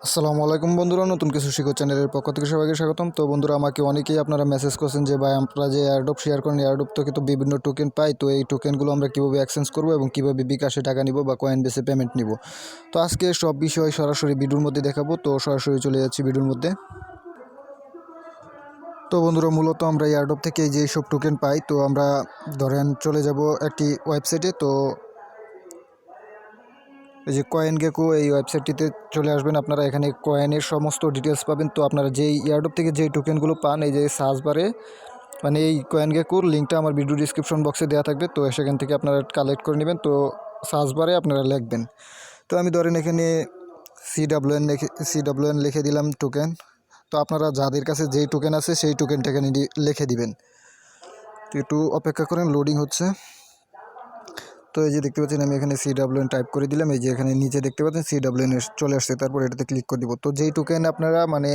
আসসালামু আলাইকুম বন্ধুরা, নতুন কিছু শিখো চ্যানেলের পক্ষ থেকে সবাইকে স্বাগতম। তো বন্ধুরা, আমাকে অনেকেই আপনারা মেসেজ করছেন যে ভাই আমরা যে এয়ারড্রপ শেয়ার করেন, এয়ারড্রপ থেকে তো বিভিন্ন টোকেন পাই, তো এই টোকেনগুলো আমরা কীভাবে এক্সচেঞ্জ করবো এবং কীভাবে বিকাশে টাকা নিব বা কয়েনবেসে পেমেন্ট নিব। তো আজকে সব বিষয় সরাসরি ভিডিওর মধ্যে দেখাবো। তো সরাসরি চলে যাচ্ছি ভিডিওর মধ্যে। তো বন্ধুরা, মূলত আমরা এয়ারড্রপ থেকে যে সব টোকেন পাই, তো আমরা ধরেন চলে যাব একটি ওয়েবসাইটে। তো এই যে কয়েন গেকো, এই ওয়েবসাইটটিতে চলে আসবেন আপনারা। এখানে কয়েনের সমস্ত ডিটেলস পাবেন। তো আপনারা যেই এয়ারড্রপ থেকে যেই টোকেনগুলো পান, এই যে সার্চ বারে মানে এই কয়েন গেকোর লিঙ্কটা আমার ভিডিও ডিসক্রিপশন বক্সে দেওয়া থাকবে। তো সেখান থেকে আপনারা কালেক্ট করে নেবেন। তো সার্চ বারে আপনারা লিখবেন। তো আমি ধরেন এখানে সিডাব্লিউএন লিখে দিলাম টোকেন। তো আপনারা যাদের কাছে যেই টোকেন আছে সেই টোকেনটা এখানে লিখে দিবেন। তো একটু অপেক্ষা করেন, লোডিং হচ্ছে। তো এই যে দেখতে পাচ্ছেন আমি এখানে সিডাব্লিউএন টাইপ করে দিলাম। এই যে এখানে নিচে দেখতে পাচ্ছেন সিডাব্লিউএন চলে আসছে। তারপর এটাতে ক্লিক করে দিব। তো যেই টোকেন আপনারা মানে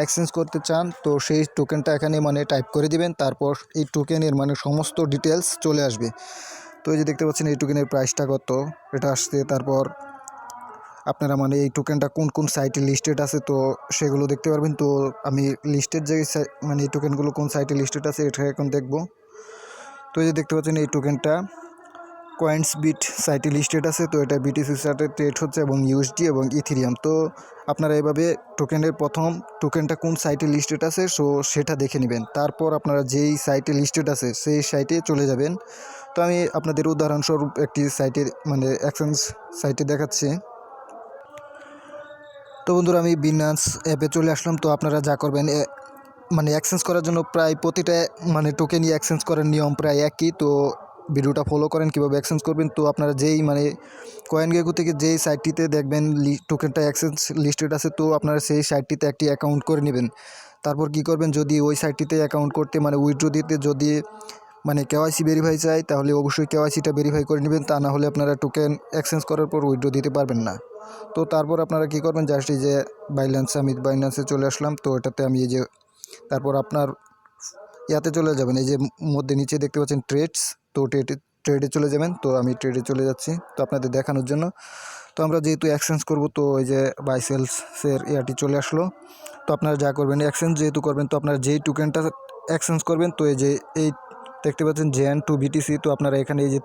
এক্সচেঞ্জ করতে চান, তো সেই টোকেনটা এখানে মানে টাইপ করে দিবেন। তারপর এই টোকেনের মানে সমস্ত ডিটেলস চলে আসবে। তো এই যে দেখতে পাচ্ছেন এই টোকেনের প্রাইসটা কত, এটা আসছে। তারপর আপনারা মানে এই টোকেনটা কোন কোন সাইটে লিস্টেড আছে তো সেগুলো দেখতে পারবেন। তো আমি লিস্টেড যে মানে এই টোকেনগুলো কোন সাইটে লিস্টেড আছে এটা এখন দেখব। তো এই যে দেখতে পাচ্ছেন এই টোকেনটা কয়েন্সবিট সাইটে লিস্টেড আছে। তো এটা বিটিসি সাইটে ট্রেড হচ্ছে এবং ইউএসডি এবং ইথেরিয়াম। তো আপনারা এভাবে টোকেনের প্রথম টোকেনটা কোন সাইটে লিস্টেড আছে সেটা দেখে নেবেন। তারপর আপনারা যেই সাইটে লিস্টেড আছে সেই সাইটে চলে যাবেন। তো আমি আপনাদের উদাহরণস্বরূপ একটি সাইটে মানে এক্সচেঞ্জ সাইটে দেখাচ্ছি। তো বন্ধুরা, আমি বিনান্স অ্যাপে চলে আসলাম। তো আপনারা যা করবেন মানে এক্সচেঞ্জ করার জন্য প্রায় প্রতিটা মানে টোকেনই এক্সচেঞ্জ করার নিয়ম প্রায় একই। তো ভিডিওটা ফলো করেন কীভাবে এক্সচেঞ্জ করবেন। তো আপনারা যেই মানে কয়েন গেকো থেকে যেই সাইটটিতে দেখবেন টোকেনটা এক্সচেঞ্জ লিস্টেড আছে, তো আপনারা সেই সাইটটিতে একটি অ্যাকাউন্ট করে নেবেন। তারপর কি করবেন, যদি ওই সাইটটিতে অ্যাকাউন্ট করতে মানে উইথড্র দিতে যদি মানে কেওয়াইসি ভেরিফাই চাই, তাহলে অবশ্যই কেওয়াইসিটা ভেরিফাই করে নেবেন। তা না হলে আপনারা টোকেন এক্সচেঞ্জ করার পর উইথড্র দিতে পারবেন না। তো তারপর আপনারা কি করবেন, জাস্ট এই যে আমি বাইন্যান্সে চলে আসলাম। তো এটাতে আমি এই যে তারপর আপনার ইয়াতে চলে যাবেন, এই যে মধ্যে নিচে দেখতে পাচ্ছেন ট্রেডস। তো ট্রেডে চলে যাবেন। তো আমি ট্রেডে চলে যাচ্ছি তো আপনাদের দেখানোর জন্য। তো আমরা যেহেতু এক্সচেঞ্জ করব, তো এই যে বাই সেলসের ইয়াটি চলে আসলো। তো আপনারা যা করবেন, এক্সচেঞ্জ যেহেতু করবেন, তো আপনারা যেই টোকেনটা এক্সচেঞ্জ করবেন, তো এই যে এই দেখতে পাচ্ছেন জেন টু বিটিসি। তো আপনারা এখানে এই যে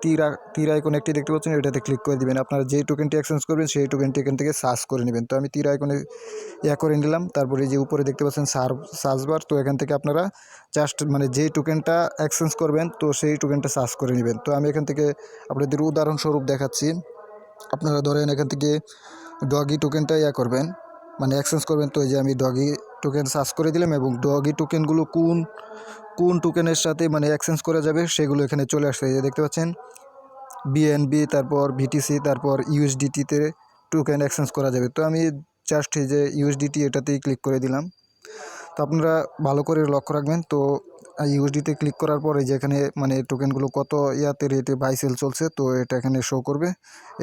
তীর আইকন একটি দেখতে পাচ্ছেন, এটাতে ক্লিক করে দিবেন। আপনারা যেই টোকেনটি এক্সচেঞ্জ করবেন সেই টোকেনটি এখান থেকে সার্চ করে নেবেন। তো আমি তীর আইকনে করে নিলাম। তারপরে এই যে উপরে দেখতে পাচ্ছেন সার্চ বার। তো এখান থেকে আপনারা জাস্ট মানে যেই টোকেনটা এক্সচেঞ্জ করবেন তো সেই টোকেনটা সার্চ করে নেবেন। তো আমি এখান থেকে আপনাদের উদাহরণস্বরূপ দেখাচ্ছি। আপনারা ধরেন এখান থেকে ডগি টোকেনটা করবেন মানে এক্সচেঞ্জ করবেন। তো এই যে আমি ডগি টোকেন সার্চ করে দিলাম এবং ডগি টোকেনগুলো কোন কোন টোকেনের সাথে মানে এক্সচেঞ্জ করা যাবে সেগুলো এখানে চলে আসছে। এই যে দেখতে পাচ্ছেন বিএনবি, তারপর ভিটিসি, তারপর ইউএসডিটিতে টোকেন এক্সচেঞ্জ করা যাবে। তো আমি জাস্ট এই যে ইউএসডিটি এটাতেই ক্লিক করে দিলাম। তো আপনারা ভালো করে লক্ষ্য রাখবেন। তো ইউএসডিতে ক্লিক করার পরে যে এখানে মানে টোকেনগুলো কত ইয়াতে রেটে বাই সেল চলছে, তো এটা এখানে শো করবে।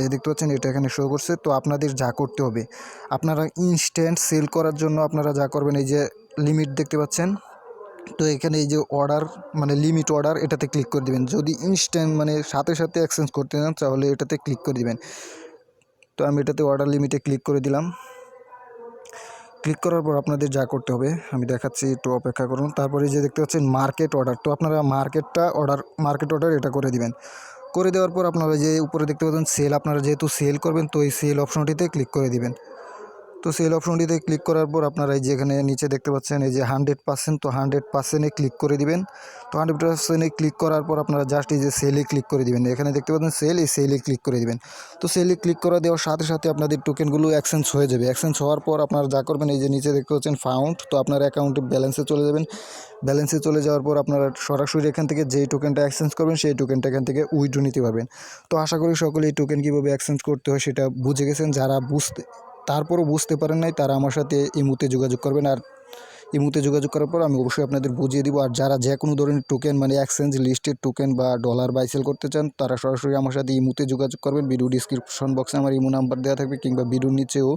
এই দেখতে পাচ্ছেন এটা এখানে শো করছে। তো আপনাদের যা করতে হবে, আপনারা ইনস্ট্যান্ট সেল করার জন্য আপনারা যা করবেন, এই যে লিমিট দেখতে পাচ্ছেন, তো এখানে এই যে অর্ডার মানে লিমিট অর্ডার এটাতে ক্লিক করে দিবেন। যদি ইনস্ট্যান্ট মানে সাথে সাথে এক্সচেঞ্জ করতে চান তাহলে এটাতে ক্লিক করে দিবেন। তো আমি এটাতে অর্ডার লিমিটে ক্লিক করে দিলাম। ক্লিক করার পর আপনাদের যা করতে হবে আমি দেখাচ্ছি, একটু অপেক্ষা করুন। তারপরে যে দেখতে পাচ্ছেন মার্কেট অর্ডার, তো আপনারা মার্কেট অর্ডার এটা করে দিবেন। করে দেওয়ার পর আপনারা যে উপরে দেখতে পাচ্ছেন সেল, আপনারা যেহেতু সেল করবেন তো এই সেল অপশনটিতে ক্লিক করে দিবেন। তো সেল অপশনটিতে ক্লিক করার পর আপনারা এই যে এখানে নিচে দেখতে পাচ্ছেন এই যে 100%, তো 100%-এ ক্লিক করে দিবেন। তো 100%-এ ক্লিক করার পর আপনারা জাস্ট এই যে সেলে ক্লিক করে দিবেন। এখানে দেখতে পাচ্ছেন সেল, এই সেলে ক্লিক করে দিবেন। তো সেলে ক্লিক করে দেওয়ার সাথে সাথে আপনাদের টোকেনগুলো এক্সচেঞ্জ হয়ে যাবে। এক্সচেঞ্জ হওয়ার পর আপনারা যা করবেন, এই যে নিচে দেখতে পাচ্ছেন ফাউন্ড, তো আপনার অ্যাকাউন্টে ব্যালেন্সে চলে যাবেন। ব্যালেন্সে চলে যাওয়ার পর আপনারা সরাসরি এখান থেকে যেই টোকেনটা এক্সচেঞ্জ করবেন সেই টোকেনটা এখান থেকে উইথড্র নিতে পারবেন। তো আশা করি সকলেই টোকেন কীভাবে এক্সচেঞ্জ করতে হয় সেটা বুঝে গেছেন। যারা তারপরও বুঝতে পারেন নাই তারা আমার সাথে ইমুতে যোগাযোগ করবেন। আর ইমুতে যোগাযোগ করার পর আমি অবশ্যই আপনাদের বুঝিয়ে দিব। আর যারা যে কোনো ধরনের টোকেন মানে এক্সচেঞ্জ লিস্টেড টোকেন বা ডলার বাই সেল করতে চান তারা সরাসরি আমার সাথে ইমুতে যোগাযোগ করবেন। ভিডিও ডিসক্রিপশন বক্সে আমার ইমো নাম্বার দেওয়া থাকবে, কিংবা ভিডিওর নিচেও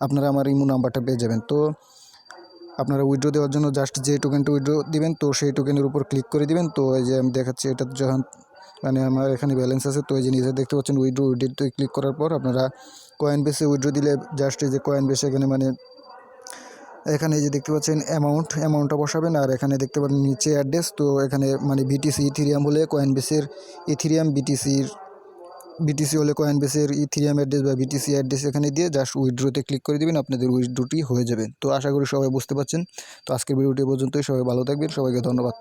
আপনারা আমার ইমো নাম্বারটা পেয়ে যাবেন। তো আপনারা উইথড্র দেওয়ার জন্য জাস্ট যে টোকেনটা উইথড্র দিবেন তো সেই টোকেনের উপর ক্লিক করে দিবেন। তো এই যে আমি দেখাচ্ছি, এটা যখন মানে আমার এখানে ব্যালেন্স আছে, তো এই যে নিচে দেখতে পাচ্ছেন উইথড্রতে ক্লিক করার পর আপনারা কয়েনবেসে উইথড্র দিলে জাস্ট এই যে কয়েনবেসে এখানে মানে এখানে এই যে দেখতে পাচ্ছেন অ্যামাউন্টটা বসাবেন, আর এখানে দেখতে পারেন নিচে অ্যাড্রেস। তো এখানে মানে বিটিসি ইথিরিয়াম হলে কয়েনবেসের ইথিরিয়াম, বিটিসি হলে কয়েনবেসের ইথিরিয়াম অ্যাড্রেস বা বিটিসি অ্যাড্রেস এখানে দিয়ে জাস্ট উইথড্রোতে ক্লিক করে দেবেন, আপনাদের উইথড্রোটি হয়ে যাবে। তো আশা করি সবাই বুঝতে পারছেন। তো আজকের ভিডিওটি পর্যন্তই, সবাই ভালো থাকবেন, সবাইকে ধন্যবাদ।